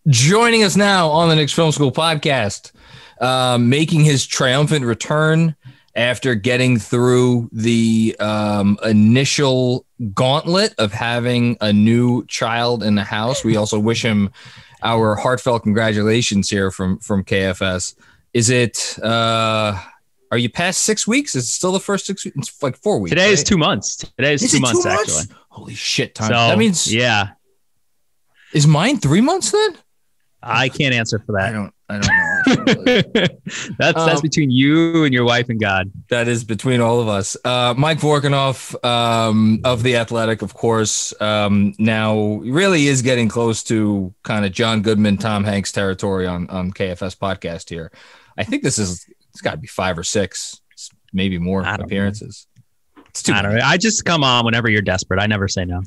Joining us now on the Knicks Film School Podcast, making his triumphant return after getting through the initial gauntlet of having a new child in the house. We also wish him our heartfelt congratulations here from KFS. Is it, are you past 6 weeks? Is it still the first 6 weeks? It's like 4 weeks. Today is 2 months. Today is 2 months, actually. Holy shit, time. So, that means, yeah. Is mine 3 months then? I can't answer for that. I don't know. That's between you and your wife and God. That is between all of us. Mike Vorkunov of The Athletic, of course, now really is getting close to kind of John Goodman, Tom Hanks territory on KFS podcast here. I think it's got to be 5 or 6, maybe more appearances. It's too many. I just come on whenever you're desperate. I never say no.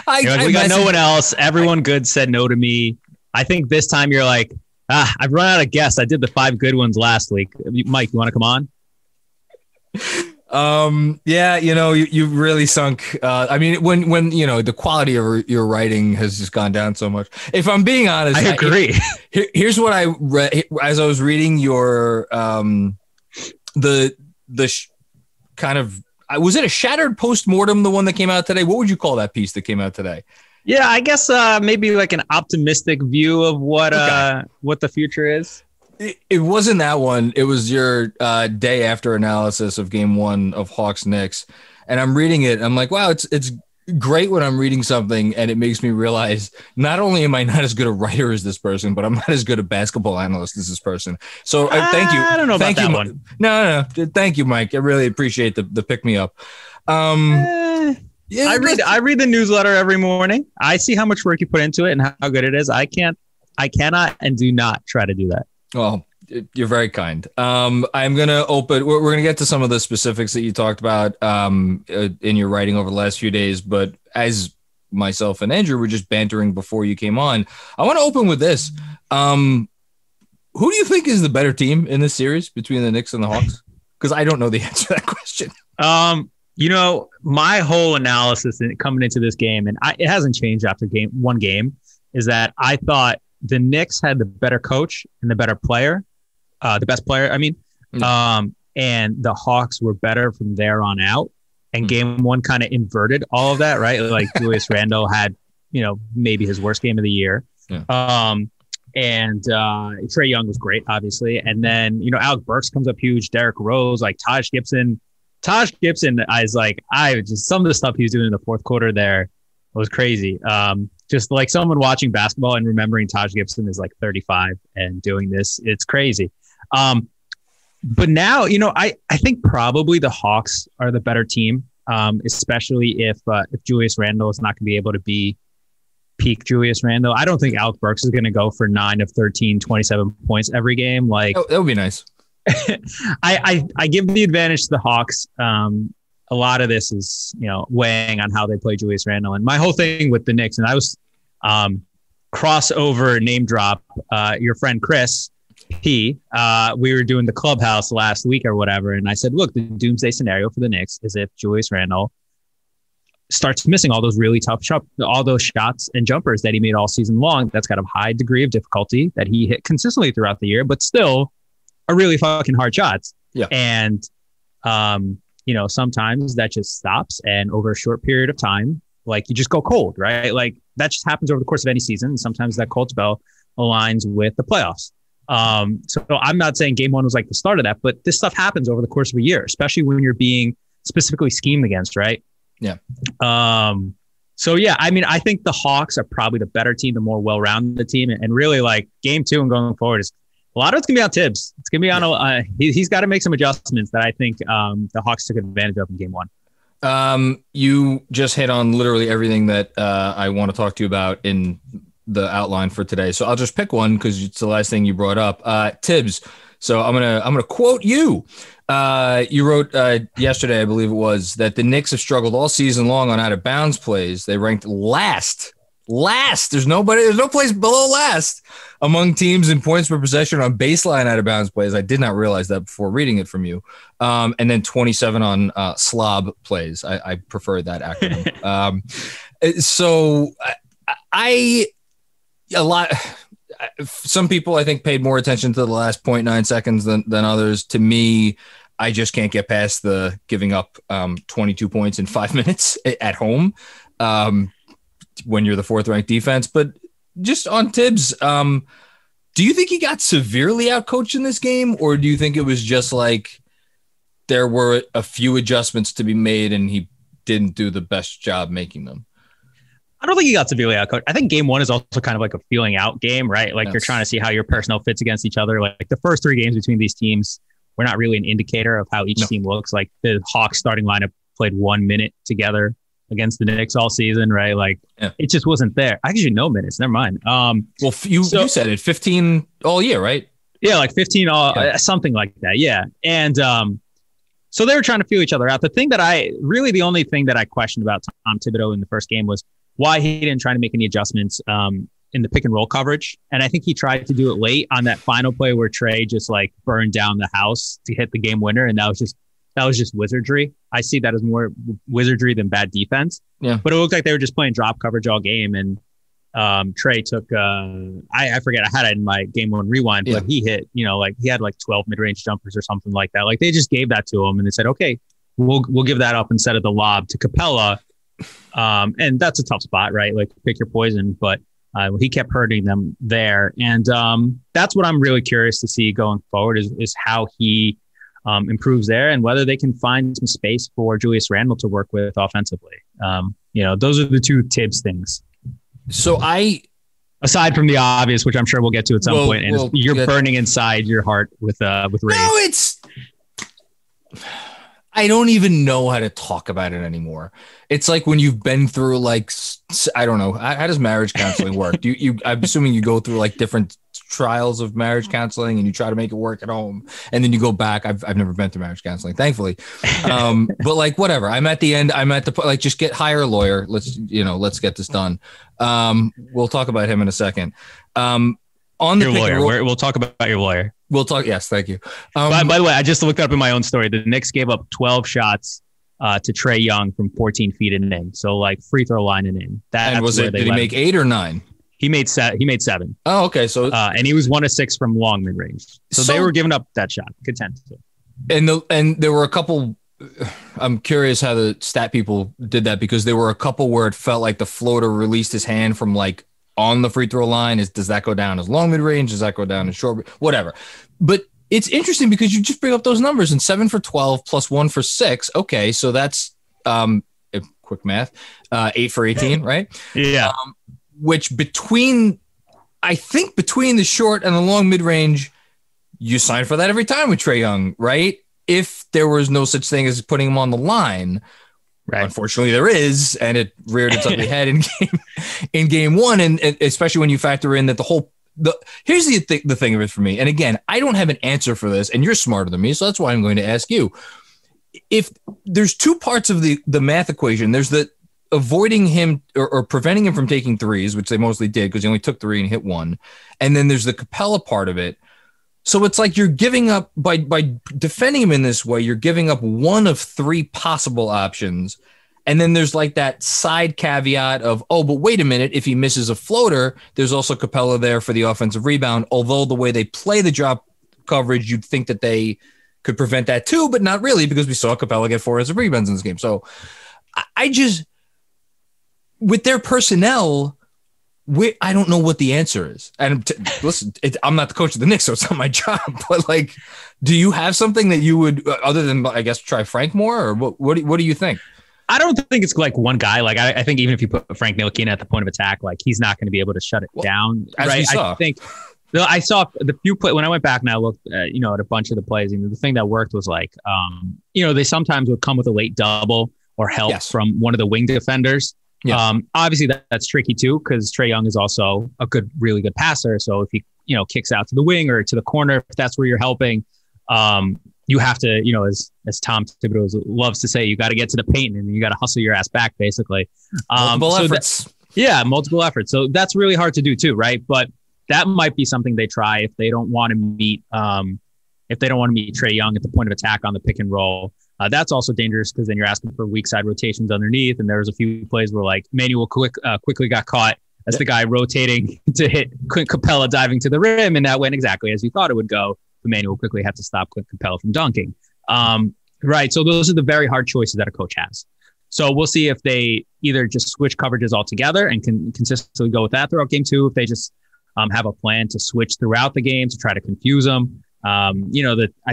We got no one else. Everyone good said no to me. I think this time you're like, I've run out of guests. I did the 5 good ones last week. Mike, you want to come on? Yeah, you've really sunk. I mean, when the quality of your writing has just gone down so much. If I'm being honest, I agree. Here's what I read as I was reading your kind of. Was it a shattered postmortem, the one that came out today? What would you call that piece that came out today? Yeah, I guess maybe like an optimistic view of what the future is. It wasn't that one. It was your day after analysis of Game 1 of Hawks Knicks, and I'm reading it. I'm like, wow, it's great when I'm reading something, and it makes me realize not only am I not as good a writer as this person, but I'm not as good a basketball analyst as this person. So thank you. I don't know about that one. No. Thank you, Mike. I really appreciate the pick me up. Yeah, I read the newsletter every morning. I see how much work you put into it and how good it is. I cannot and do not try to do that. Well, you're very kind. I'm going to open, we're going to get to some of the specifics that you talked about in your writing over the last few days. But as myself and Andrew were just bantering before you came on, I want to open with this. Who do you think is the better team in this series between the Knicks and the Hawks? Because I don't know the answer to that question. My whole analysis coming into this game, and it hasn't changed after one game, is that I thought the Knicks had the better coach and the better player, the best player, I mean. And the Hawks were better from there on out. And Game 1 kind of inverted all of that, right? Like Julius Randle had, maybe his worst game of the year. Yeah. And Trae Young was great, obviously. And then, Alec Burks comes up huge, Derrick Rose, like Taj Gibson, some of the stuff he was doing in the fourth quarter there was crazy. Just like someone watching basketball and remembering Taj Gibson is like 35 and doing this, it's crazy. But now, I think probably the Hawks are the better team, especially if Julius Randle is not going to be able to be peak Julius Randle. I don't think Alec Burks is going to go for 9 of 13, 27 points every game. Like, that would be nice. I give the advantage to the Hawks. A lot of this is, weighing on how they play Julius Randle. And my whole thing with the Knicks, and I was crossover name drop, your friend Chris P. We were doing the clubhouse last week or whatever. And I said, look, the doomsday scenario for the Knicks is if Julius Randle starts missing all those really tough all those shots and jumpers that he made all season long. That's got a high degree of difficulty that he hit consistently throughout the year, but still are really fucking hard shots. Yeah. And, sometimes that just stops. And over a short period of time, like you just go cold, right? Like that just happens over the course of any season. And sometimes that cold spell aligns with the playoffs. So I'm not saying Game 1 was like the start of that, but this stuff happens over the course of a year, especially when you're being specifically schemed against, right? Yeah. So yeah, I mean, I think the Hawks are probably the better team, the more well-rounded team, and really like Game 2 and going forward is a lot of it's gonna be on Tibbs. It's gonna be on he's got to make some adjustments that I think the Hawks took advantage of in Game 1. You just hit on literally everything that I want to talk to you about in the outline for today. So I'll just pick one because it's the last thing you brought up. Tibbs. So I'm gonna quote you. You wrote yesterday, I believe it was, that the Knicks have struggled all season long on out of bounds plays. They ranked last. There's no place below last among teams in points per possession on baseline out of bounds plays. I did not realize that before reading it from you. And then 27 on slob plays. I prefer that acronym. So some people I think paid more attention to the last 0.9 seconds than others. To me, I just can't get past the giving up 22 points in 5 minutes at home when you're the 4th ranked defense. But just on Tibbs, do you think he got severely outcoached in this game, or do you think it was just like there were a few adjustments to be made and he didn't do the best job making them? I don't think he got severely outcoached. I think game 1 is also kind of like a feeling out game, right? Like you're trying to see how your personnel fits against each other. Like the first 3 games between these teams were not really an indicator of how each team looks. Like the Hawks starting lineup played 1 minute together against the Knicks all season, right? Like it just wasn't there. Actually, no minutes. Never mind. Well, you said it, 15 all year, right? Yeah, like 15 something like that. Yeah. And so they were trying to feel each other out. The only thing that I questioned about Tom Thibodeau in the first game was why he didn't try to make any adjustments in the pick and roll coverage. And I think he tried to do it late on that final play where Trey just like burned down the house to hit the game winner. And that was just wizardry. I see that as more wizardry than bad defense. Yeah. But it looked like they were just playing drop coverage all game. And Trey took, I forget, I had it in my game 1 rewind, but he hit, he had like 12 mid-range jumpers or something like that. Like they just gave that to him and they said, okay, we'll give that up instead of the lob to Capella. And that's a tough spot, right? Like pick your poison, but he kept hurting them there. And that's what I'm really curious to see going forward is how he improves there and whether they can find some space for Julius Randle to work with offensively. Those are the 2 Tibbs things. So aside from the obvious, which I'm sure we'll get to at some point, and you're burning inside your heart with rage. No, I don't even know how to talk about it anymore. It's like when you've been through like, I don't know. How does marriage counseling work? I'm assuming you go through like different trials of marriage counseling and you try to make it work at home and then you go back. I've never been through marriage counseling, thankfully. But like, whatever, I'm at the end, like, just hire a lawyer. Let's get this done. We'll talk about him in a second. On the your lawyer, we'll talk about your lawyer. We'll talk. Yes. Thank you. By the way, I just looked up in my own story. The Knicks gave up 12 shots to Trae Young from 14 feet and in. So like free throw line and in. Did he make 8 or 9? He made 7. Oh, okay. So and he was 1 of 6 from long mid range. So they were giving up that shot. Contested. And there were a couple. I'm curious how the stat people did that because there were a couple where it felt like the floater released his hand from like on the free throw line. Does that go down as long mid range? Does that go down as short? Whatever. But it's interesting because you just bring up those numbers and 7 for 12 plus 1 for 6. Okay, so that's quick math, 8 for 18, right? Yeah. Which between the short and the long mid range, you sign for that every time with Trae Young, right? If there was no such thing as putting him on the line. Right. Unfortunately, there is, and it reared its ugly head in game 1, and especially when you factor in that here's the thing of it for me. And again, I don't have an answer for this, and you're smarter than me, so that's why I'm going to ask you. If there's 2 parts of the math equation, there's the avoiding him or preventing him from taking threes, which they mostly did because he only took 3 and hit 1, and then there's the Capella part of it. So it's like you're giving up by defending him in this way, you're giving up 1 of 3 possible options. And then there's like that side caveat of, oh, but wait a minute, if he misses a floater, there's also Capella there for the offensive rebound. Although the way they play the drop coverage, you'd think that they could prevent that too, but not really because we saw Capella get 4 offensive rebounds in this game. So I just, with their personnel, I don't know what the answer is. And listen, I'm not the coach of the Knicks, so it's not my job. But like, do you have something that you would, other than I guess, try Frank more, or what do you think? I don't think it's like one guy. Like I think even if you put Frank Ntilikina at the point of attack, like he's not going to be able to shut it down. Right? I saw the few play when I went back and I looked, at a bunch of the plays. And the thing that worked was like, they sometimes would come with a late double or help from one of the wing defenders. Yeah. Obviously that's tricky too, because Trae Young is also a really good passer. So if he, kicks out to the wing or to the corner, if that's where you're helping, you have to, as Tom Thibodeau loves to say, you got to get to the paint and you got to hustle your ass back, basically. Multiple efforts. Multiple efforts. So that's really hard to do too, right? But that might be something they try if they don't want to meet, Trae Young at the point of attack on the pick and roll. That's also dangerous because then you're asking for weak side rotations underneath. And there was a few plays where like Manuel quickly got caught That's the guy rotating to hit Clint Capella diving to the rim, and that went exactly as you thought it would go. Emmanuel quickly had to stop Clint Capella from dunking. Right. So those are the very hard choices that a coach has. So we'll see if they either just switch coverages altogether and can consistently go with that throughout game 2. If they just have a plan to switch throughout the game to try to confuse them. I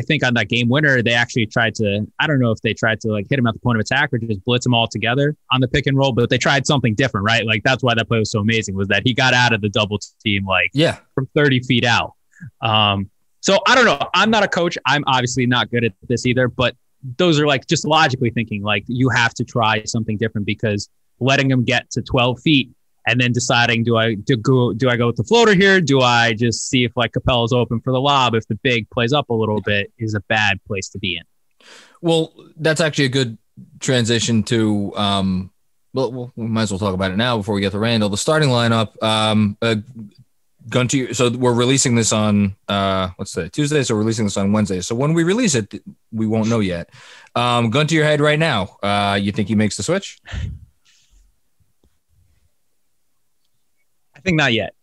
think on that game winner, they actually tried to, I don't know if they tried to like hit him at the point of attack or just blitz him all together on the pick and roll, but they tried something different, right? Like that's why that play was so amazing, was that he got out of the double team, from 30 feet out. So I don't know. I'm not a coach. I'm obviously not good at this either, but those are like just logically thinking, like you have to try something different, because letting them get to 12 feet and then deciding, do I go with the floater here? Do I just see if like Capella's open for the lob? If the big plays up a little bit, is a bad place to be in. Well, that's actually a good transition to, we might as well talk about it now before we get to Randall. The starting lineup, gun to you. So we're releasing this on, what's today? Tuesday. So we're releasing this on Wednesday. So when we release it, we won't know yet. Gun to your head right now. You think he makes the switch? I think not yet.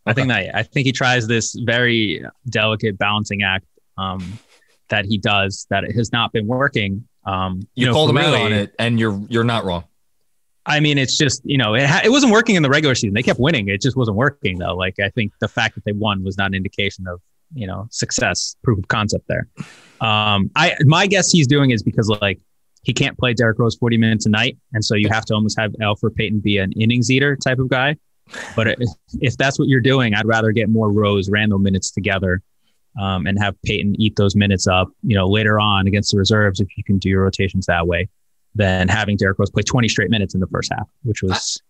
Okay. I think not yet. I think he tries this very delicate balancing act that he does that has not been working. You called him out on it, and you're not wrong. I mean, it's just, it wasn't working in the regular season. They kept winning. It just wasn't working, though. Like, I think the fact that they won was not an indication of, success, proof of concept there. My guess he's doing is because, like, he can't play Derrick Rose 40 minutes a night. And so you have to almost have Elfrid Payton be an innings eater type of guy. But if that's what you're doing, I'd rather get more Rose Randall minutes together and have Payton eat those minutes up, later on against the reserves, if you can do your rotations that way, than having Derrick Rose play 20 straight minutes in the first half, which was.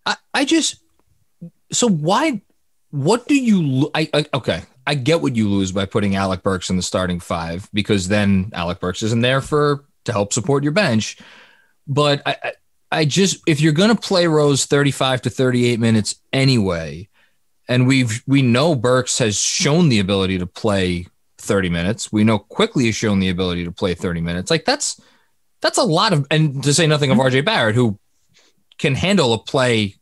What do you, okay. I get what you lose by putting Alec Burks in the starting 5, because then Alec Burks isn't there to help support your bench. But if you're going to play Rose 35 to 38 minutes anyway, and we know Burks has shown the ability to play 30 minutes. We know Quickly has shown the ability to play 30 minutes. Like that's a lot of, and to say nothing of RJ Barrett, who can handle a play,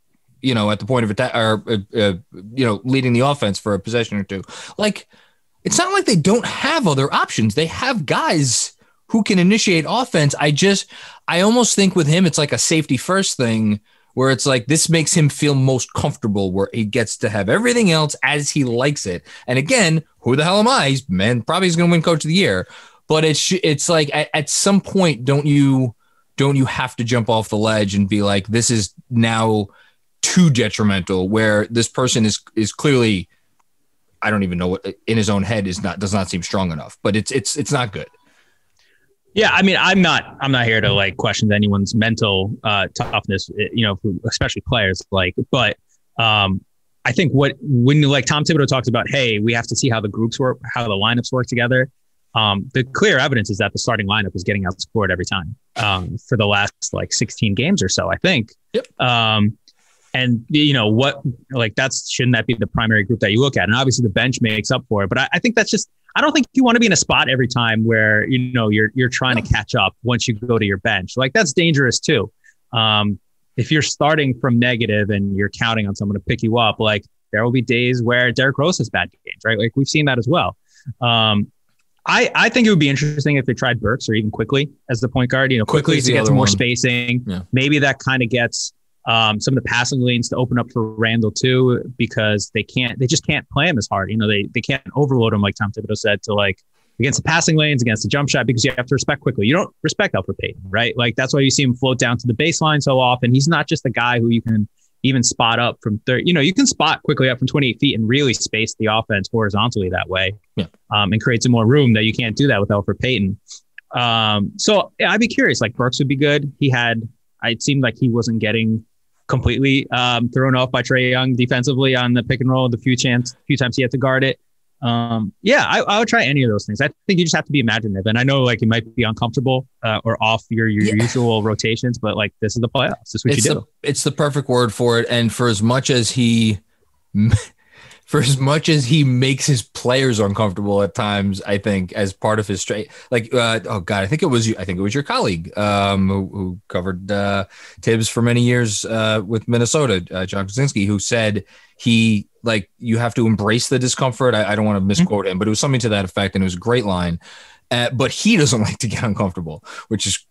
at the point of attack or, leading the offense for a possession or two. Like, it's not like they don't have other options. They have guys who can initiate offense. I almost think with him, it's like a safety first thing where it's like, this makes him feel most comfortable, where he gets to have everything else as he likes it. And again, who the hell am I? Probably he's going to win Coach of the Year, but it's like at some point, don't you have to jump off the ledge and be like, this is now too detrimental, where this person is clearly, I don't even know what in his own head does not seem strong enough, but it's not good. Yeah, I mean, I'm not here to like question anyone's mental toughness, especially players. But I think when like Tom Thibodeau talks about, hey, we have to see how the groups work, how the lineups work together. The clear evidence is that the starting lineup is getting outscored every time for the last like 16 games or so, I think. Yep. And shouldn't that be the primary group that you look at? And obviously the bench makes up for it. But I think that's just, I don't think you want to be in a spot every time where, you're trying to catch up once you go to your bench. Like that's dangerous too. If you're starting from negative and you're counting on someone to pick you up, like there will be days where Derrick Rose has bad games, right? Like we've seen that as well. I think it would be interesting if they tried Burks or even Quickly as the point guard, Quickly to get some more spacing. Yeah. Maybe that kind of gets some of the passing lanes to open up for Randall too, because they just can't play him as hard. They can't overload him, like Tom Thibodeau said, to like against the passing lanes, against the jump shot, because you have to respect Quickly. You don't respect Elfrid Payton, right? Like that's why you see him float down to the baseline so often. He's not just a guy who you can even spot up from 30, you can spot Quickly up from 28 feet and really space the offense horizontally that way. Yeah. And create some more room that you can't do that with Elfrid Payton. So yeah, I'd be curious, like Burks would be good. It seemed like he wasn't getting completely thrown off by Trae Young defensively on the pick and roll the few times he had to guard it. I would try any of those things. I think you just have to be imaginative. And I know like it might be uncomfortable or off your usual rotations, but like this is the playoffs. This is what you do. It's the perfect word for it. And for as much as for as much as he makes his players uncomfortable at times, I think as part of his straight, like, oh God, I think it was your colleague who covered Tibbs for many years with Minnesota, John Krasinski, who said you have to embrace the discomfort. I don't want to misquote him, but it was something to that effect. And it was a great line, but he doesn't like to get uncomfortable, which is,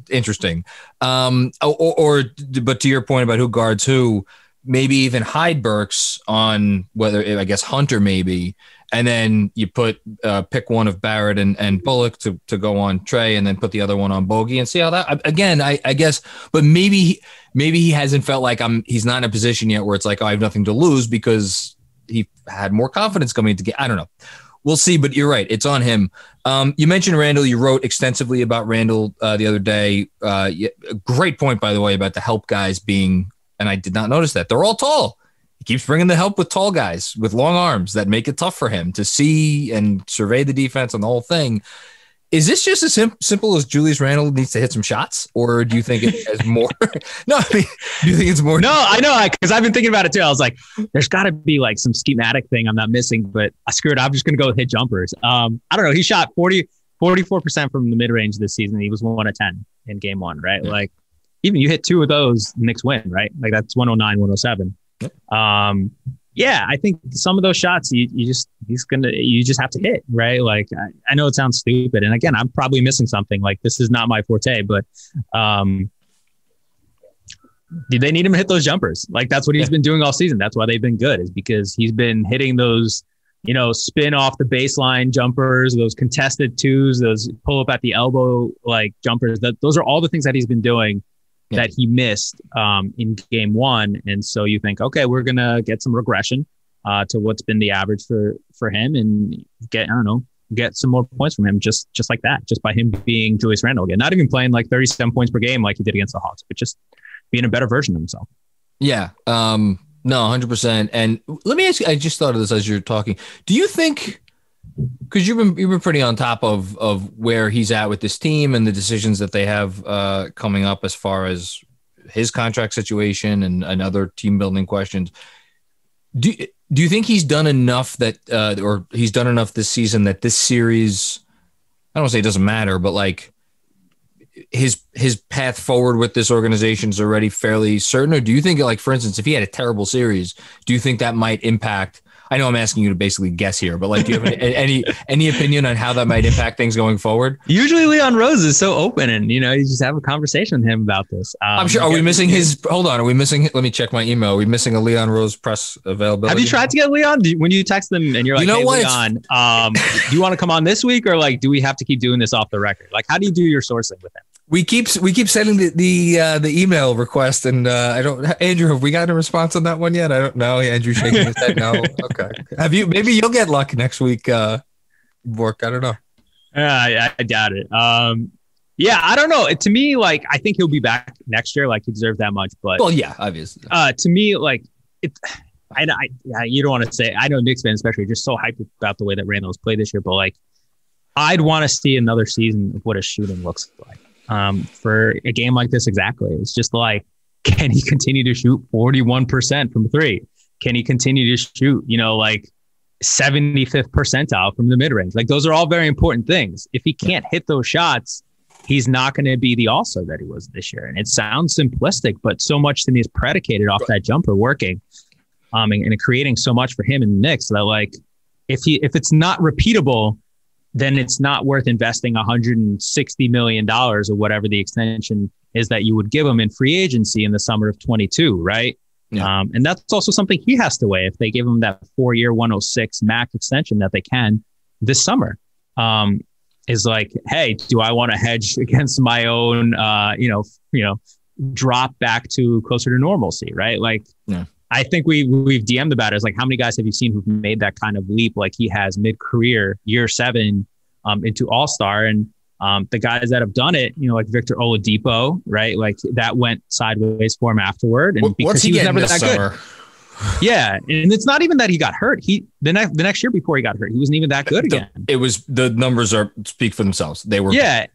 interesting. But to your point about who guards who, maybe even hide Burks on whether, I guess, Hunter maybe, and then you pick one of Barrett and Bullock to go on Trey, and then put the other one on Bogey and see how that, again, I guess, but maybe he hasn't felt like he's not in a position yet where it's like, oh, I have nothing to lose, because he had more confidence coming into game. I don't know. We'll see, but you're right. It's on him. You mentioned Randall. You wrote extensively about Randall the other day. A great point, by the way, about the help guys being, and I did not notice that, they're all tall. He keeps bringing the help with tall guys with long arms that make it tough for him to see and survey the defense and the whole thing. Is this just as simple as Julius Randle needs to hit some shots, or do you think it has more? No, I mean, do you think it's more? No, I know, because I've been thinking about it too. I was like, there's got to be like some schematic thing I'm not missing, but I screwed. I'm just going to go with hit jumpers. I don't know. He shot 44% from the mid range this season. He was 1 of 10 in game one, right? Yeah. Like, even you hit 2 of those, Knicks win, right? Like, that's 109, 107. Yep. Yeah, I think some of those shots you just have to hit, right? Like, I know it sounds stupid, and again, I'm probably missing something. Like, this is not my forte, but do they need him to hit those jumpers? Like, that's what he's been doing all season. That's why they've been good, is because he's been hitting those, spin off the baseline jumpers, those contested twos, those pull up at the elbow like jumpers. Those are all the things that he's been doing that he missed in game one. And so you think, okay, we're going to get some regression to what's been the average for him, and get some more points from him just like that, just by him being Julius Randle again, not even playing like 37 points per game like he did against the Hawks, but just being a better version of himself. Yeah. No, 100%. And let me ask you, I just thought of this as you're talking. Do you think, because you've been pretty on top of where he's at with this team and the decisions that they have coming up as far as his contract situation and other team building questions. Do you think he's done enough or he's done enough this season that this series, I don't want to say it doesn't matter, but like his path forward with this organization is already fairly certain? Or do you think, like, for instance, if he had a terrible series, do you think that might impact? I know I'm asking you to basically guess here, but like, do you have any opinion on how that might impact things going forward? Usually Leon Rose is so open, and you just have a conversation with him about this. I'm sure. Are we missing his? Hold on. Are we missing? Let me check my email. Are we missing a Leon Rose press availability? Have you tried to get Leon? When you text them and you're like, "Hey, Leon, do you want to come on this week, or like, do we have to keep doing this off the record? Like, how do you do your sourcing with him?" We keep sending the email request, and I don't. Andrew, have we got a response on that one yet? I don't know. Andrew shaking his head. No. Okay. Have you? Maybe you'll get lucky next week. Vork. I don't know. I doubt it. Yeah, I don't know. To me, like, I think he'll be back next year. Like, he deserves that much. But well, yeah, obviously. To me, like, it. You don't want to say. I know Knicks fans especially are just so hyped about the way that Randall's played this year, but like, I'd want to see another season of what his shooting looks like. For a game like this, exactly. It's just like, can he continue to shoot 41% from three? Can he continue to shoot, like 75th percentile from the mid range? Like, those are all very important things. If he can't hit those shots, he's not going to be the all-star that he was this year. And it sounds simplistic, but so much to me is predicated off that jumper working, and creating so much for him in the Knicks that, like, if it's not repeatable, then it's not worth investing $160 million or whatever the extension is that you would give him in free agency in the summer of 22, right? Yeah. And that's also something he has to weigh if they give him that 4-year 106 max extension that they can this summer. Is like, hey, do I want to hedge against my own, drop back to closer to normalcy, right? Like, yeah. I think we've DM'd about it. It's like, how many guys have you seen who've made that kind of leap like he has mid-career, year 7, into all-star? And the guys that have done it, like Victor Oladipo, right? Like, that went sideways for him afterward. And because he was never that summer? Good. Yeah. And it's not even that he got hurt. The next year before he got hurt, he wasn't even that good again. It was, the numbers speak for themselves. They were. Yeah.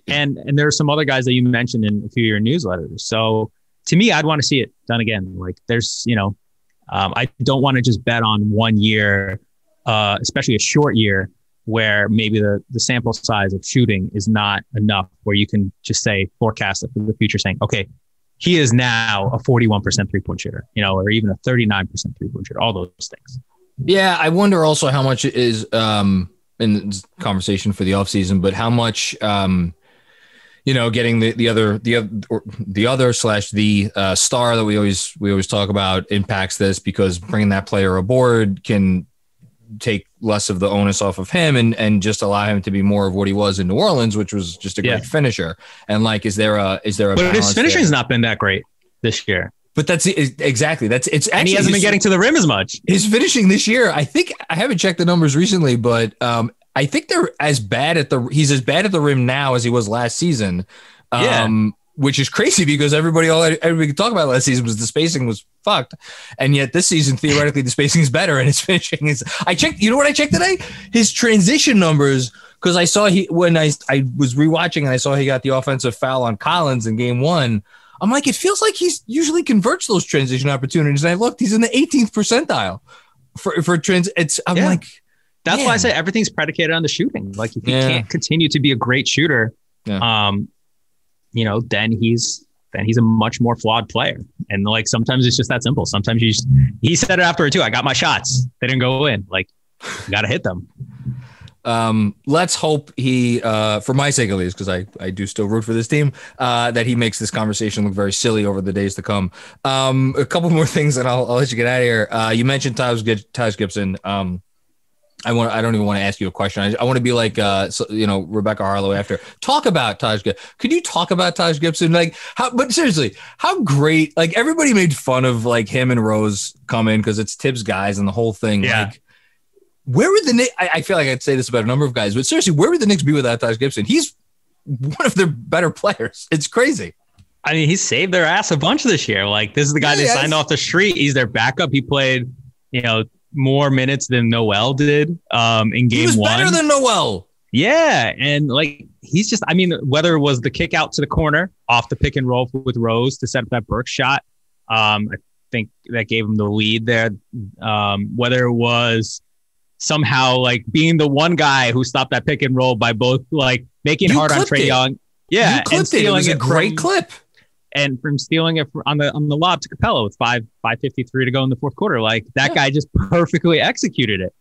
And there are some other guys that you mentioned in a few of your newsletters. So to me, I'd want to see it done again. Like, there's, I don't want to just bet on 1 year, especially a short year, where maybe the sample size of shooting is not enough, where you can just say forecast it for the future, saying, okay, he is now a 41% 3-point shooter, or even a 39% 3-point shooter, all those things. Yeah, I wonder also how much is in this conversation for the offseason, but how much getting the star that we always talk about impacts this, because bringing that player aboard can take less of the onus off of him and just allow him to be more of what he was in New Orleans, which was just a great finisher. And like, is there a but his finishing has not been that great this year. But that's exactly it's actually, and he hasn't been getting to the rim as much. His finishing this year, I think, I haven't checked the numbers recently, but I think he's as bad at the rim now as he was last season. Which is crazy, because everybody could talk about last season was the spacing was fucked. And yet this season, theoretically, the spacing is better and his finishing is, I checked, you know what I checked today? His transition numbers. Cause I saw when I was rewatching and I saw he got the offensive foul on Collins in game 1. I'm like, it feels like he's usually converts those transition opportunities. And I looked, he's in the 18th percentile for trans. Like, that's why I say everything's predicated on the shooting. Like, if he can't continue to be a great shooter, then he's a much more flawed player. And like, sometimes it's just that simple. Sometimes he said it afterward too. I got my shots. They didn't go in. Like, you got to hit them. Let's hope he, for my sake at least, because I do still root for this team, that he makes this conversation look very silly over the days to come. A couple more things, and I'll let you get out of here. You mentioned Taj Gibson. I don't even want to ask you a question. I want to be like, Rebecca Harlow after. Talk about Taj Gibson. Could you talk about Taj Gibson? But seriously, how great, like, everybody made fun of like him and Rose come in because it's Tibbs guys and the whole thing. Yeah. Like, where would the Knicks, I feel like I'd say this about a number of guys, but seriously, where would the Knicks be without Taj Gibson? He's one of their better players. It's crazy. I mean, he saved their ass a bunch this year. Like, this is the guy they signed off the street. He's their backup. He played, more minutes than Noel did in game 1. He was better than Noel. Yeah. And like, he's just, whether it was the kick out to the corner off the pick and roll with Rose to set up that Burke shot, I think that gave him the lead there. Whether it was somehow like being the one guy who stopped that pick and roll by both like making it hard on Trae Young. Yeah. You clipped it. It was a great clip. And from stealing it on the lob to Capella with 5:53 to go in the fourth quarter. Like, that guy just perfectly executed it.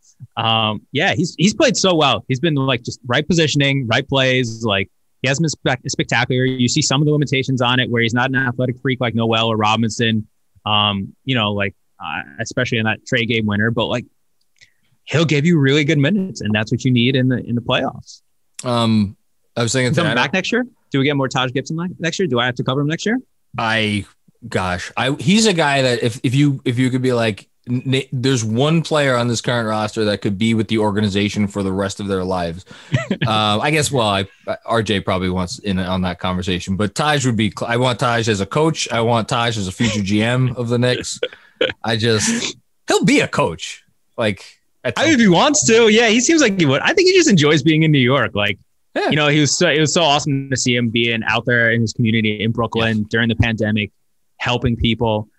He's played so well. He's been like just right positioning, right plays. Like, he hasn't been spectacular. You see some of the limitations on it where he's not an athletic freak like Noel or Robinson, especially in that Trae game winner, but like, he'll give you really good minutes, and that's what you need in the playoffs. I was thinking, coming back next year. Do we get more Taj Gibson next year? Do I have to cover him next year? He's a guy that if you could be like, there's one player on this current roster that could be with the organization for the rest of their lives. I guess. Well, RJ probably wants in on that conversation, but Taj would be. I want Taj as a coach. I want Taj as a future GM of the Knicks. He'll be a coach. Like, if he wants to, yeah, he seems like he would. I think he just enjoys being in New York. Like, it was so awesome to see him being out there in his community in Brooklyn during the pandemic, helping people.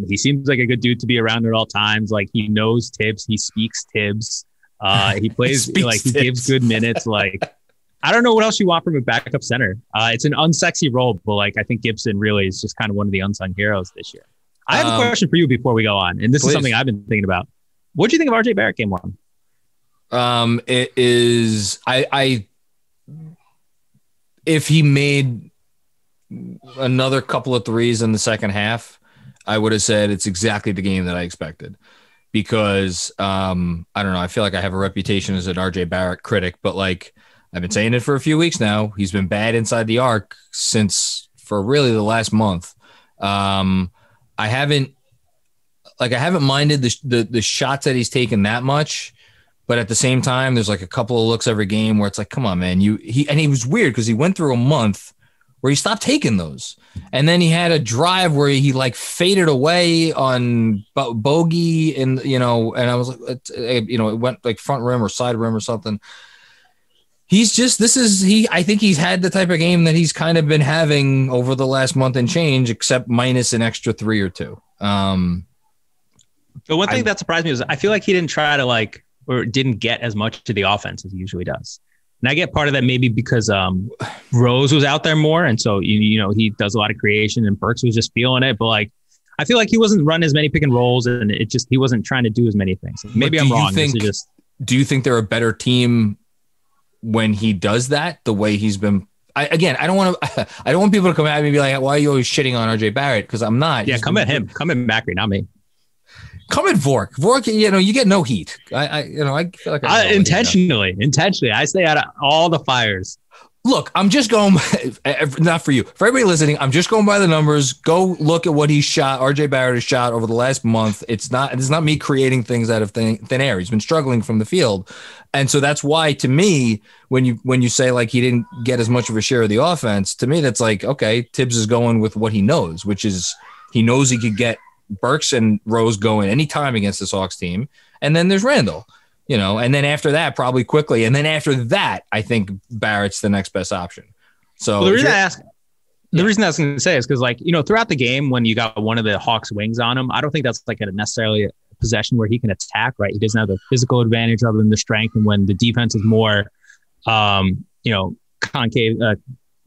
He seems like a good dude to be around at all times. Like, he knows Tibbs. He speaks Tibbs. He plays he gives good minutes. Like, I don't know what else you want from a backup center. It's an unsexy role, but like, I think Gibson really is just kind of one of the unsung heroes this year. I have a question for you before we go on, and this is something I've been thinking about. What do you think of RJ Barrett game 1? It is if he made another couple of threes in the second half, I would have said it's exactly the game that I expected, because I don't know. I feel like I have a reputation as an RJ Barrett critic, but like, I've been saying it for a few weeks now. He's been bad inside the arc for really the last month. I haven't minded the shots that he's taken that much, but at the same time, there's like a couple of looks every game where it's like, come on, man. He was weird because he went through a month where he stopped taking those, and then he had a drive where he like faded away on bogey, and and I was like, it went like front rim or side rim or something. He's just, I think he's had the type of game that he's kind of been having over the last month and change, except minus an extra 3 or 2. The one thing that surprised me was I feel like he didn't try to or didn't get as much to the offense as he usually does. And I get part of that maybe because Rose was out there more. And so, he does a lot of creation and Burks was just feeling it. But I feel like he wasn't running as many pick and rolls and he wasn't trying to do as many things. Maybe I'm wrong. Do you think they're a better team when he does that the way he's been? I don't want people to come at me and be like, why are you always shitting on RJ Barrett? Because I'm not. Yeah, come at him. Come at Macri, not me. Come at Vork. Vork, you get no heat. I feel like intentionally. I stay out of all the fires. Look, I'm just going, not for you, for everybody listening. I'm just going by the numbers. Go look at what he shot. RJ Barrett has shot over the last month. It's not me creating things out of thin air. He's been struggling from the field. And so that's why, to me, when you say like he didn't get as much of a share of the offense, to me, that's like, okay, Tibbs is going with what he knows, which is he knows he could get Burks and Rose going anytime against this Hawks team. And then there's Randall, and then after that, probably quickly. And then after that, I think Barrett's the next best option. So the reason I was going to say is because throughout the game, when you got one of the Hawks wings on him, I don't think that's like a necessarily a possession where he can attack, right? He doesn't have the physical advantage other than the strength. And when the defense is more, concave,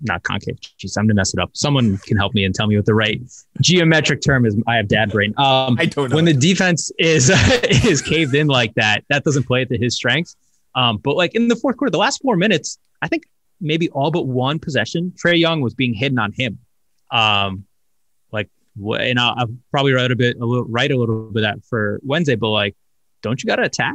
not concave. Jeez, I'm gonna mess it up. Someone can help me and tell me what the right geometric term is. I have dad brain. I don't know. When the defense is caved in like that, that doesn't play to his strengths. But in the fourth quarter, the last 4 minutes, I think maybe all but one possession, Trae Young was being hidden on him. And I'll probably write a little bit of that for Wednesday. But don't you got to attack?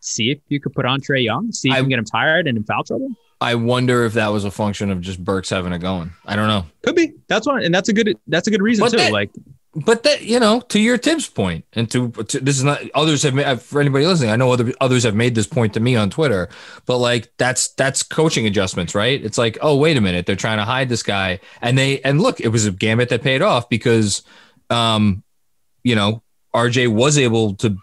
See if you could put on Trae Young. See if you can get him tired and in foul trouble. I wonder if that was a function of just Burks having it going. I don't know. Could be. That's one, and that's a good reason too. But that to your Tibbs point, and to this is not others have made, for anybody listening. I know others have made this point to me on Twitter, but that's coaching adjustments, right? It's like, oh, wait a minute, they're trying to hide this guy, and look, it was a gambit that paid off because, RJ was able to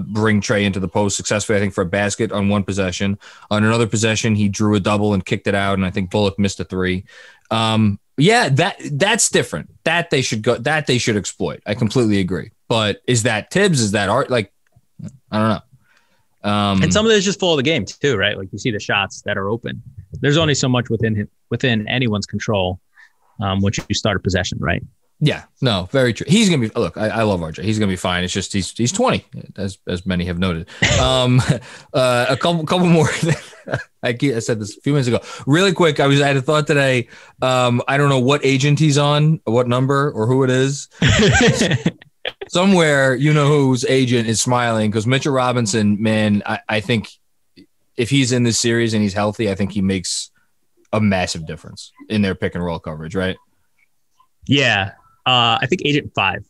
bring Trae into the post successfully, I think, for a basket on one possession. On another possession, he drew a double and kicked it out, and I think Bullock missed a three. That's different. That they should exploit. I completely agree. But is that Tibbs? Is that Art? I don't know. And some of it is just full of the game too, right? You see the shots that are open. There's only so much within anyone's control once you start a possession, right? Yeah, no, very true. He's gonna be. Look, I love RJ. He's gonna be fine. It's just he's 20, as many have noted. A couple more. I said this a few minutes ago. Really quick, I had a thought today. I don't know what agent he's on, what number, or who it is. Somewhere, whose agent is smiling because Mitchell Robinson, man, I think if he's in this series and he's healthy, I think he makes a massive difference in their pick and roll coverage, right? Yeah. I think agent 5.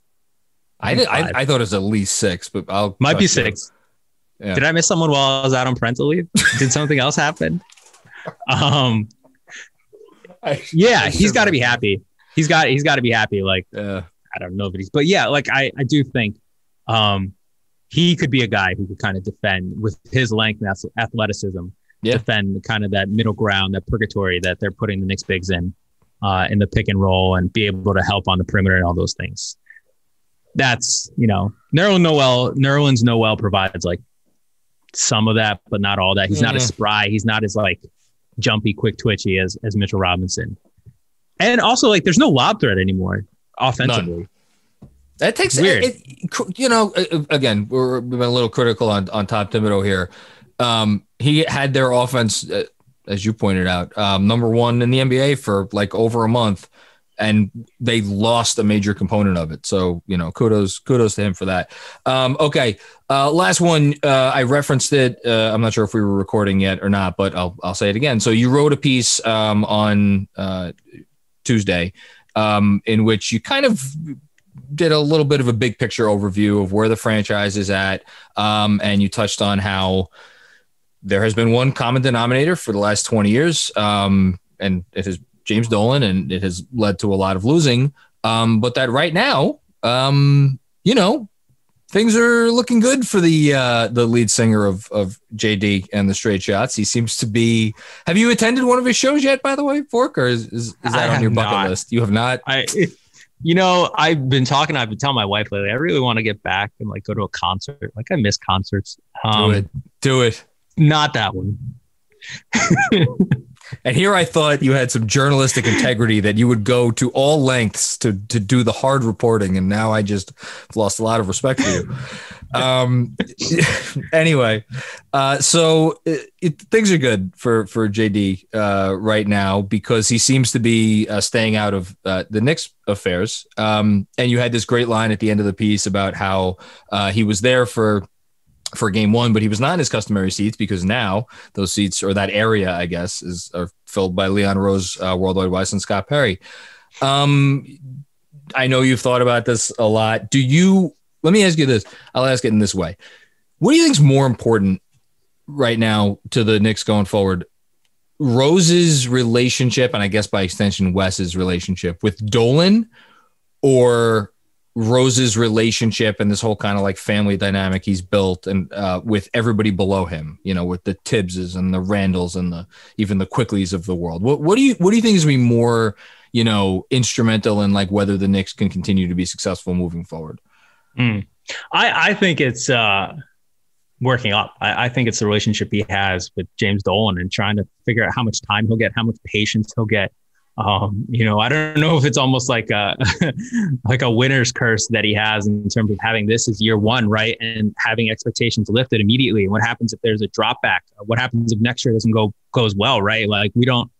I thought it was at least 6, but might be 6. Yeah. Did I miss someone while I was out on parental leave? Did something else happen? He's got to be happy. He's got to be happy. I don't know, but I do think he could be a guy who could kind of defend with his length and athleticism. Yeah. Defend kind of that middle ground, that purgatory that they're putting the Knicks bigs in the pick and roll and be able to help on the perimeter and all those things. That's, Nerlens Noel provides some of that, but not all that. He's not as spry. He's not as jumpy, quick twitchy as Mitchell Robinson. And also there's no lob threat anymore offensively. None. That takes weird. Again, we've been a little critical on Tom Thibodeau here. He had their offense, as you pointed out, number 1 in the NBA for over a month, and they lost a major component of it. So, kudos to him for that. Okay. Last one, I referenced it. I'm not sure if we were recording yet or not, but I'll say it again. So you wrote a piece on Tuesday in which you kind of did a little bit of a big picture overview of where the franchise is at. And you touched on how there has been one common denominator for the last 20 years, and it is James Dolan, and it has led to a lot of losing. But that right now, things are looking good for the lead singer of JD and the Straight Shots. He seems to be. Have you attended one of his shows yet, by the way, Fork, or is that on your bucket list? You have not. I've been telling my wife lately, I really want to get back and like go to a concert. Like I miss concerts. Do it. Not that one. And here I thought you had some journalistic integrity that you would go to all lengths to do the hard reporting. And now I just lost a lot of respect for you. Anyway, so things are good for JD right now because he seems to be staying out of the Knicks affairs. And you had this great line at the end of the piece about how he was there for game one, but he was not in his customary seats because now those seats, or that area, I guess, are filled by Leon Rose, Worldwide Wise, and Scott Perry. I know you've thought about this a lot. Let me ask you this. I'll ask it in this way. What do you think is more important right now to the Knicks going forward? Rose's relationship, and I guess by extension, Wes's relationship with Dolan, or Rose's relationship and this whole kind of like family dynamic he's built and with everybody below him, with the Tibbses and the Randalls and even the Quickleys of the world. What do you think is going to be more, instrumental in like whether the Knicks can continue to be successful moving forward? I think it's working up. I think it's the relationship he has with James Dolan and trying to figure out how much time he'll get, how much patience he'll get. I don't know if it's almost like a winner's curse that he has in terms of having this as year one, right? And having expectations lifted immediately. And what happens if there's a drop back? What happens if next year doesn't goes well, right? Like we don't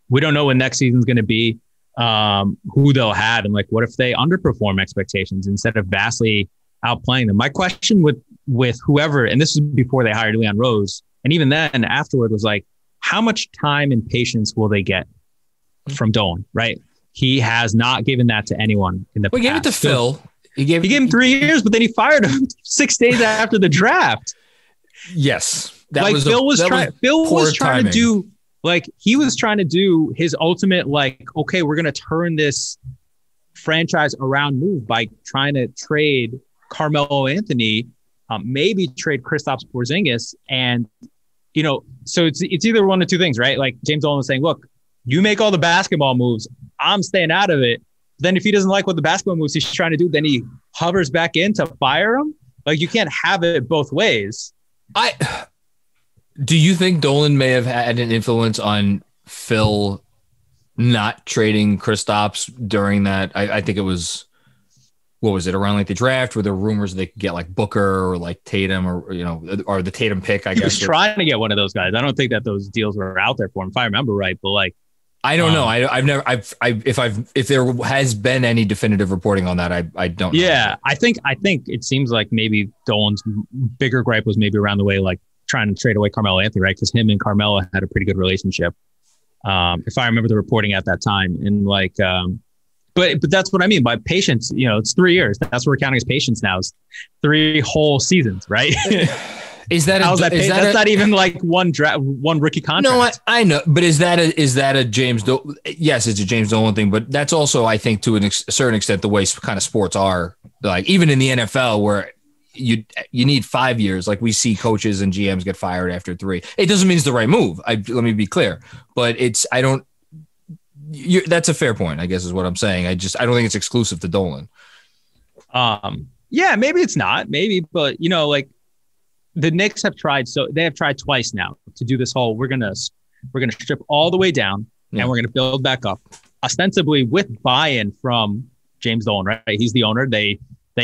know when next season's going to be, who they'll have. And like, what if they underperform expectations instead of vastly outplaying them? My question with whoever, and this is before they hired Leon Rose, and even then afterward was like, how much time and patience will they get from Dolan, right? He has not given that to anyone in the past. He gave it to Phil. He gave him 3 years, but then he fired him 6 days after the draft. Yes. Phil was trying to do, like, he was trying to do his ultimate, like, okay, we're going to turn this franchise around move by trying to trade Carmelo Anthony, maybe trade Kristaps Porzingis. And, so it's either one of two things, right? Like James Dolan was saying, look, you make all the basketball moves, I'm staying out of it. Then if he doesn't like what the basketball moves he's trying to do, then he hovers back in to fire him. Like you can't have it both ways. Do you think Dolan may have had an influence on Phil not trading Kristaps during that? I think it was, what was it, around like the draft where there were rumors they could get like Booker or like Tatum or the Tatum pick, I guess. He was trying to get one of those guys. I don't think that those deals were out there for him, if I remember right. But like, I don't know. If there has been any definitive reporting on that, I don't know. Yeah, I think it seems like maybe Dolan's bigger gripe was maybe around the way, like trying to trade away Carmelo Anthony, right? Because him and Carmelo had a pretty good relationship. If I remember the reporting at that time. And like, but that's what I mean by patience. It's 3 years. That's what we're counting as patience now. It's 3 whole seasons, right? Is that that's not even like one rookie contract? No, I know, but is that a James Dolan? Yes, it's a James Dolan thing, but that's also, I think, to a certain extent, the way kind of sports are. Like even in the NFL, where you need 5 years. Like we see coaches and GMs get fired after 3. It doesn't mean it's the right move. Let me be clear, but that's a fair point, I guess, is what I'm saying. I don't think it's exclusive to Dolan. Yeah, maybe it's not, but like. The Knicks have tried twice now to do this whole, we're gonna strip all the way down and we're gonna build back up, ostensibly with buy-in from James Dolan, right? He's the owner. They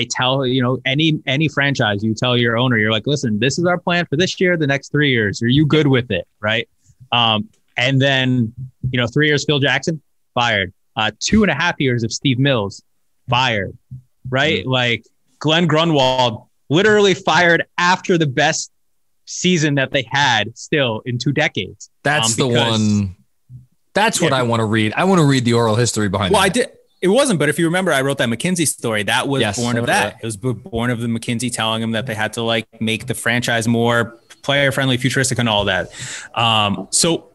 tell, any franchise, you tell your owner, you're like, listen, this is our plan for this year, the next 3 years. Are you good with it? Right. And then, 3 years, Phil Jackson fired, 2.5 years of Steve Mills fired, right? Like Glenn Grunwald, literally fired after the best season that they had still in 2 decades. That's the one. That's what I want to read. I want to read the oral history behind that. I did. It wasn't, but if you remember, I wrote that McKinsey story. That was born of that. It was born of the McKinsey telling him that they had to like make the franchise more player friendly, futuristic, and all that. So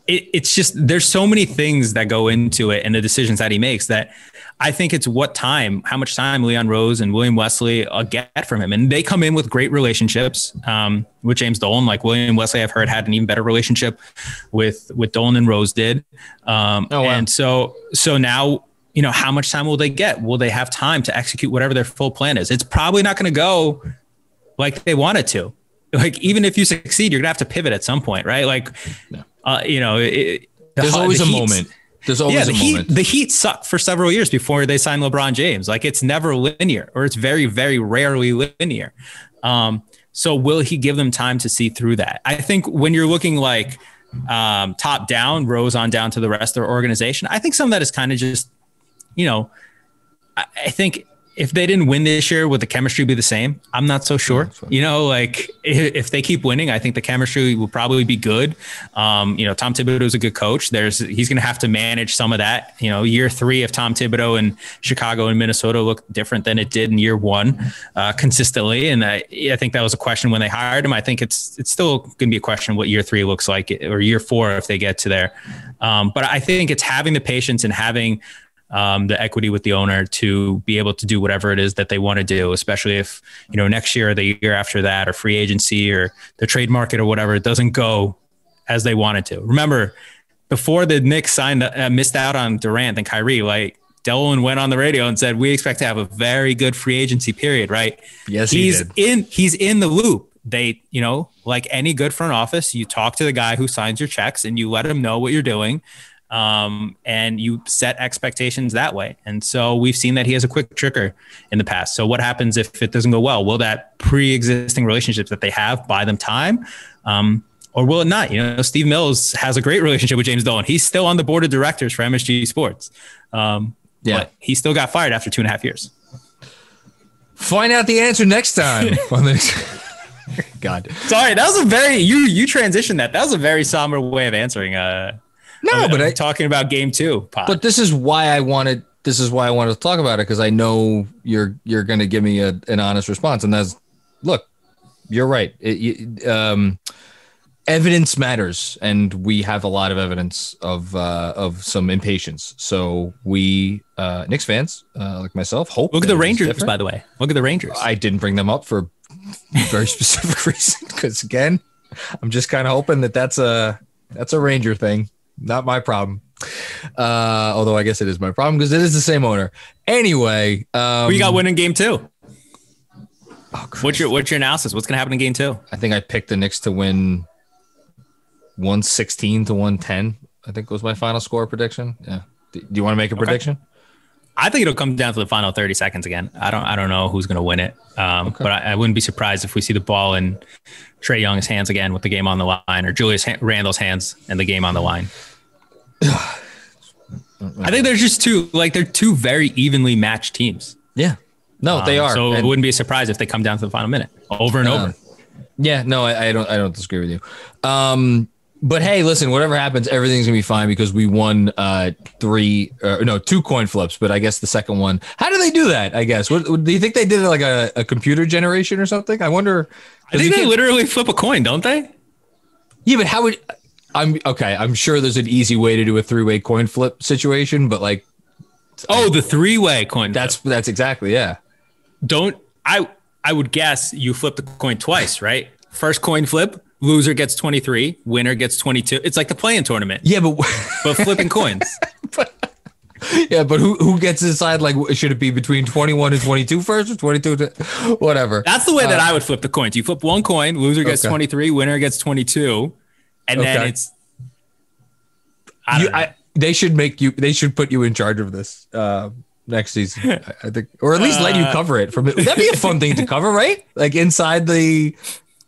it's just, there's so many things that go into it and the decisions that he makes that I think it's how much time Leon Rose and William Wesley get from him. And they come in with great relationships with James Dolan. Like William Wesley, I've heard, had an even better relationship with Dolan than Rose did. Wow. And so now how much time will they get? Will they have time to execute whatever their full plan is? It's probably not going to go like they want it to. Like, even if you succeed, you're gonna have to pivot at some point, right? Like, there's always a moment. There's always a moment. The Heat sucked for several years before they signed LeBron James. Like, it's never linear, or it's very, very rarely linear. So will he give them time to see through that? I think when you're looking like top down, rows on down to the rest of their organization, I think some of that is kind of just, I think if they didn't win this year, would the chemistry be the same? I'm not so sure. Like, if they keep winning, I think the chemistry will probably be good. Tom Thibodeau is a good coach. He's going to have to manage some of that. Year 3 of Tom Thibodeau in Chicago and Minnesota looked different than it did in year 1 consistently. And I think that was a question when they hired him. I think it's still going to be a question what year 3 looks like, or year 4 if they get to there. But I think it's having the patience and having the equity with the owner to be able to do whatever it is that they want to do, especially if, next year or the year after that, or free agency or the trade market or whatever, it doesn't go as they wanted to. Remember, before the Knicks missed out on Durant and Kyrie, like, Dolan went on the radio and said, we expect to have a very good free agency period, right? Yes, he's in the loop. They, like any good front office, you talk to the guy who signs your checks and you let him know what you're doing. And you set expectations that way. And so we've seen that he has a quick trigger in the past. So what happens if it doesn't go well? Will that pre-existing relationships that they have buy them time? Or will it not? Steve Mills has a great relationship with James Dolan. He's still on the board of directors for MSG Sports. But he still got fired after 2.5 years. Find out the answer next time. God. Sorry, that was a very, you transitioned that. That was a very somber way of answering, No, but I'm talking about game 2. Pod. But this is why I wanted to talk about it, because I know you're going to give me an honest response, and that's, look, you're right. Evidence matters, and we have a lot of evidence of some impatience. So we Knicks fans like myself hope. Look at the Rangers, by the way. Look at the Rangers. I didn't bring them up for a very specific reason, because again, I'm just kind of hoping that's a Ranger thing. Not my problem. Although I guess it is my problem because it is the same owner. Anyway, who you got winning game 2? What's your analysis? What's going to happen in game 2? I think I picked the Knicks to win 116-110. I think was my final score prediction. Yeah. Do you want to make a prediction? I think it'll come down to the final 30 seconds again. I don't know who's going to win it. But I wouldn't be surprised if we see the ball in Trae Young's hands again with the game on the line, or Julius Randle's hands and the game on the line. I think there's just they're two very evenly matched teams. Yeah. No, they are. So it wouldn't be a surprise if they come down to the final minute over and over. Yeah, no, I don't disagree with you. But hey, listen, whatever happens, everything's gonna be fine because we won 2 coin flips, but I guess the second one. How do they do that? I guess. What do you think they did it like a computer generation or something? I wonder. I think they literally flip a coin, don't they? Yeah, but how would I'm sure there's an easy way to do a 3-way coin flip situation, but like the 3-way coin flip. That's exactly, yeah. I would guess you flip the coin twice, right? First coin flip, loser gets 23, winner gets 22. It's like the play-in tournament. Yeah, but flipping coins. but who gets to decide, like, should it be between 21 and 22 first, or 22 to whatever? That's the way that I would flip the coins. You flip one coin, loser gets 23, winner gets 22, and then it's they should put you in charge of this next season, I think, or at least let you cover it from it. That'd be a fun thing to cover, right? Like inside the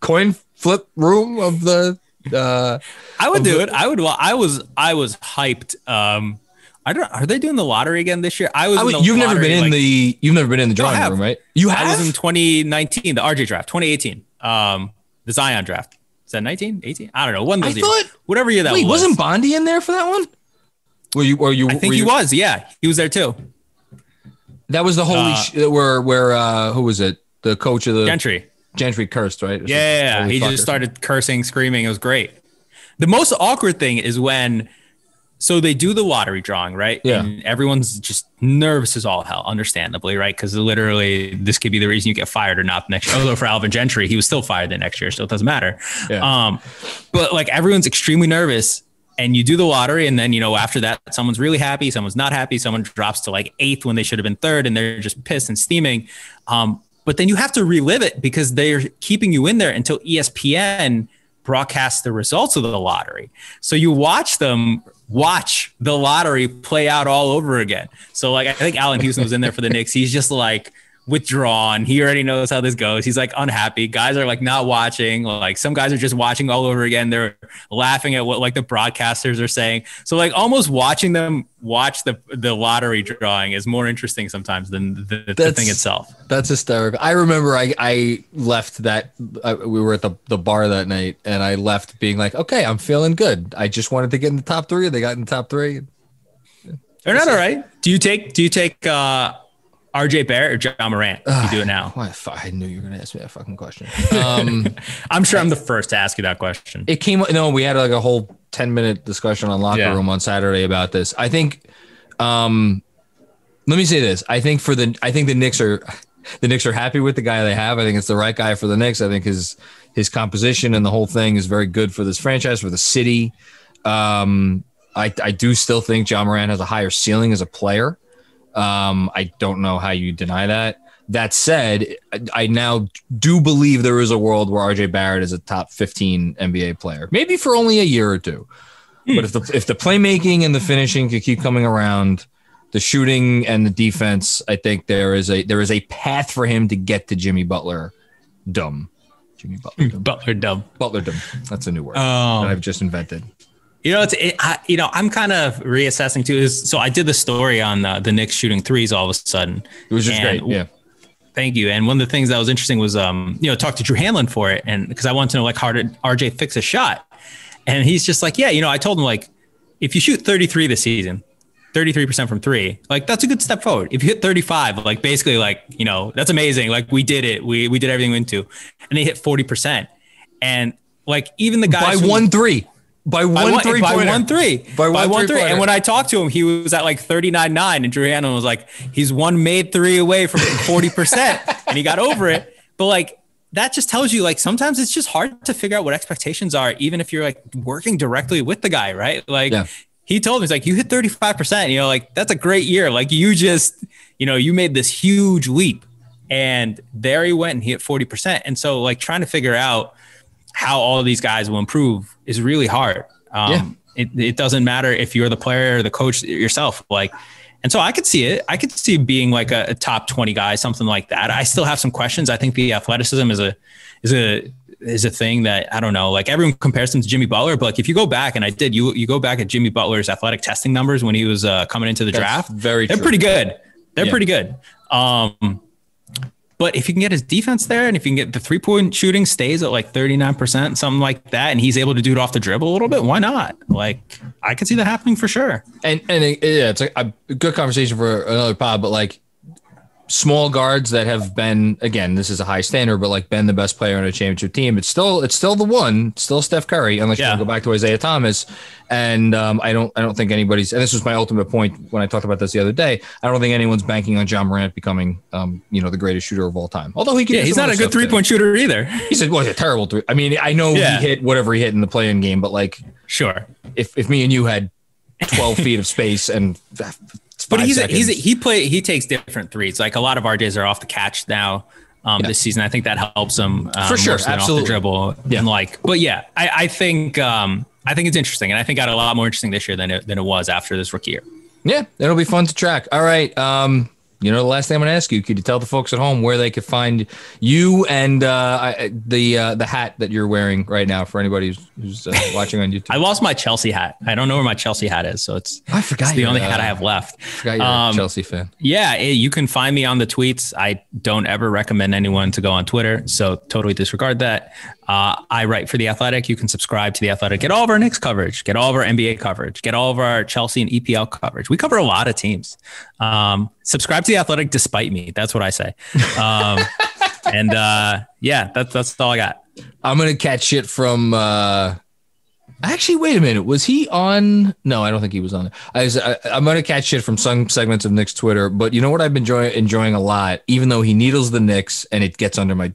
coin flip room of the I would do it. I was hyped. Are they doing the lottery again this year? You've never been in the drawing room, right? I was in 2019, the RJ draft, 2018, the Zion draft. Is that 19, 18? I don't know. One of those years. Whatever year that was. Wait, wasn't Bondi in there for that one? I think he was. Yeah, he was there too. That was the where who was it? The coach of the Gentry cursed, right? Yeah, he just started cursing, screaming. It was great. The most awkward thing is when, so they do the lottery drawing, right? Yeah. And everyone's just nervous as all hell, understandably, right? Because literally this could be the reason you get fired or not next year. Although for Alvin Gentry, he was still fired the next year, so it doesn't matter. Yeah. But like everyone's extremely nervous. and you do the lottery, and then, you know, after that, someone's really happy, someone's not happy, someone drops to like 8th when they should have been 3rd, and they're just pissed and steaming. But then you have to relive it because they're keeping you in there until ESPN broadcasts the results of the lottery. So you watch the lottery play out all over again. So like, I think Allen Houston was in there for the Knicks. He's just like withdrawn. He already knows how this goes. He's like unhappy. Guys are like not watching. Like some guys are just watching all over again. They're laughing at what like the broadcasters are saying. So like almost watching them watch the lottery drawing is more interesting sometimes than the thing itself. That's hysterical. I remember I left that we were at the bar that night, and I left being like, okay, I'm feeling good. I just wanted to get in the top 3. They got in the top 3. They're not all right. Do you take RJ Barrett or John Morant? You do it now. I knew you were going to ask me that fucking question. I'm sure I'm the first to ask you that question. We had like a whole 10-minute discussion on Locker Room on Saturday about this. I think, let me say this. I think the Knicks are happy with the guy they have. I think it's the right guy for the Knicks. I think his composition and the whole thing is very good for this franchise, for the city. I do still think John Morant has a higher ceiling as a player. I don't know how you deny that. That said, I now do believe there is a world where RJ Barrett is a top 15 NBA player, maybe for only a year or two. But if the playmaking and the finishing could keep coming around, the shooting and the defense, I think there is a path for him to get to Jimmy Butler dumb. Jimmy Butler dumb. Butler dumb. Butler dumb. That's a new word that I've just invented. You know, I'm kind of reassessing too. So I did the story on the Knicks shooting threes all of a sudden. It was just great. Yeah. Thank you. And one of the things that was interesting was, talk to Drew Hanlon for it. And because I wanted to know, like, how did RJ fix a shot? And he's just like, I told him, like, if you shoot 33 this season, 33% from 3, like, that's a good step forward. If you hit 35, like, basically, like, that's amazing. Like, we did it. We did everything we went to. And they hit 40%. And, like, even the guys by 1-3. By one three. And when I talked to him, he was at like 39.9, and Drew Hanlon was like, he's one made 3 away from 40%, and he got over it. But like, that just tells you, like, sometimes it's just hard to figure out what expectations are, even if you're like working directly with the guy, right? Like, he told me, he's like, you hit 35%, like, that's a great year. Like, you just, you made this huge leap, and there he went and he hit 40%. And so, like, trying to figure out how all of these guys will improve is really hard. It doesn't matter if you're the player or the coach yourself. Like, and so I could see it. I could see being like a top 20 guy, something like that. I still have some questions. I think the athleticism is a thing that, I don't know, like, everyone compares him to Jimmy Butler, but like, if you go back, and I did, you go back at Jimmy Butler's athletic testing numbers when he was coming into the draft. They're pretty good. They're pretty good. But if you can get his defense there, and if you can get the 3-point shooting stays at like 39%, something like that, and he's able to do it off the dribble a little bit, why not? Like, I could see that happening for sure. And it's a good conversation for another pod, but like, small guards that have been, again, this is a high standard, but like, been the best player on a championship team. It's still the one, still Steph Curry, unless you want to go back to Isaiah Thomas. And I don't think anybody's, and this was my ultimate point when I talked about this the other day, I don't think anyone's banking on John Morant becoming, the greatest shooter of all time. Although he's not a good 3-point shooter either. He's a terrible 3. I mean, I know he hit whatever he hit in the play-in game, but like, sure, if me and you had 12 feet of space and but he takes different threes. Like, a lot of RJs are off the catch now this season. I think that helps him for sure. Absolutely. Off the dribble. Yeah. And like, but I think it's interesting, and I think it got a lot more interesting this year than it was after this rookie year. Yeah, it'll be fun to track. All right. The last thing I'm going to ask you, could you tell the folks at home where they could find you and the hat that you're wearing right now for anybody who's watching on YouTube? I lost my Chelsea hat. I don't know where my Chelsea hat is, so it's the only hat I have left. I forgot you're a Chelsea fan. Yeah, you can find me on the tweets. I don't ever recommend anyone to go on Twitter, so totally disregard that. I write for The Athletic. You can subscribe to The Athletic. Get all of our Knicks coverage. Get all of our NBA coverage. Get all of our Chelsea and EPL coverage. We cover a lot of teams. Subscribe to The Athletic despite me. That's what I say. That's all I got. I'm going to catch shit from... Actually, wait a minute. Was he on? No, I don't think he was on. I'm going to catch shit from some segments of Knicks Twitter, but you know what I've been enjoying a lot, even though he needles the Knicks and it gets under my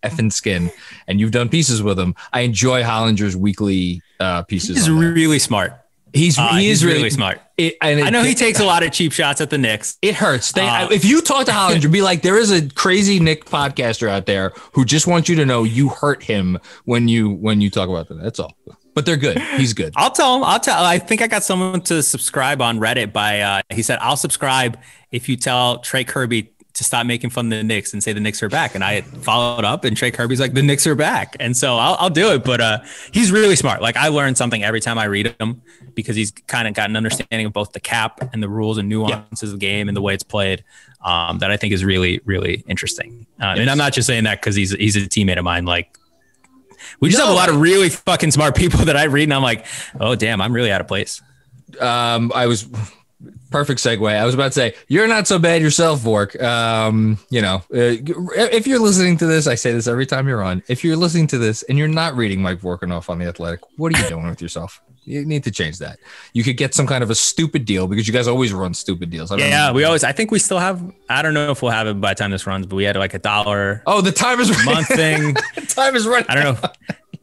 effing skin, and you've done pieces with him. I enjoy Hollinger's weekly pieces. He's really smart. He is really smart. I know he takes a lot of cheap shots at the Knicks. It hurts. If you talk to Hollinger, be like, there is a crazy Knick podcaster out there who just wants you to know you hurt him when you talk about them. That's all. But they're good. He's good. I'll tell him. I think I got someone to subscribe on Reddit by. He said, "I'll subscribe if you tell Trey Kirby to stop making fun of the Knicks and say the Knicks are back." And I followed up, and Trey Kirby's like, "The Knicks are back." And so I'll do it. But he's really smart. Like, I learn something every time I read him because he's kind of got an understanding of both the cap and the rules and nuances of the game and the way it's played. That I think is really, really interesting. And I'm not just saying that because he's a teammate of mine. Like, we just have a lot of really fucking smart people that I read, and I'm like, oh damn, I'm really out of place. Perfect segue. I was about to say, you're not so bad yourself, Vork. If you're listening to this, I say this every time you're on. If you're listening to this and you're not reading Mike Vorkunov on The Athletic, what are you doing with yourself? You need to change that. You could get some kind of a stupid deal because you guys always run stupid deals. I think we still have, I don't know if we'll have it by the time this runs, but we had like $1. Oh, the time is running. Month thing. Time is running. I don't know.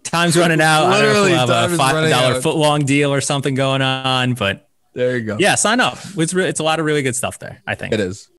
Time's running out. Literally, I don't know if we'll have a $5 foot long deal or something going on, but there you go. Yeah, sign up. It's a lot of really good stuff there, I think. It is.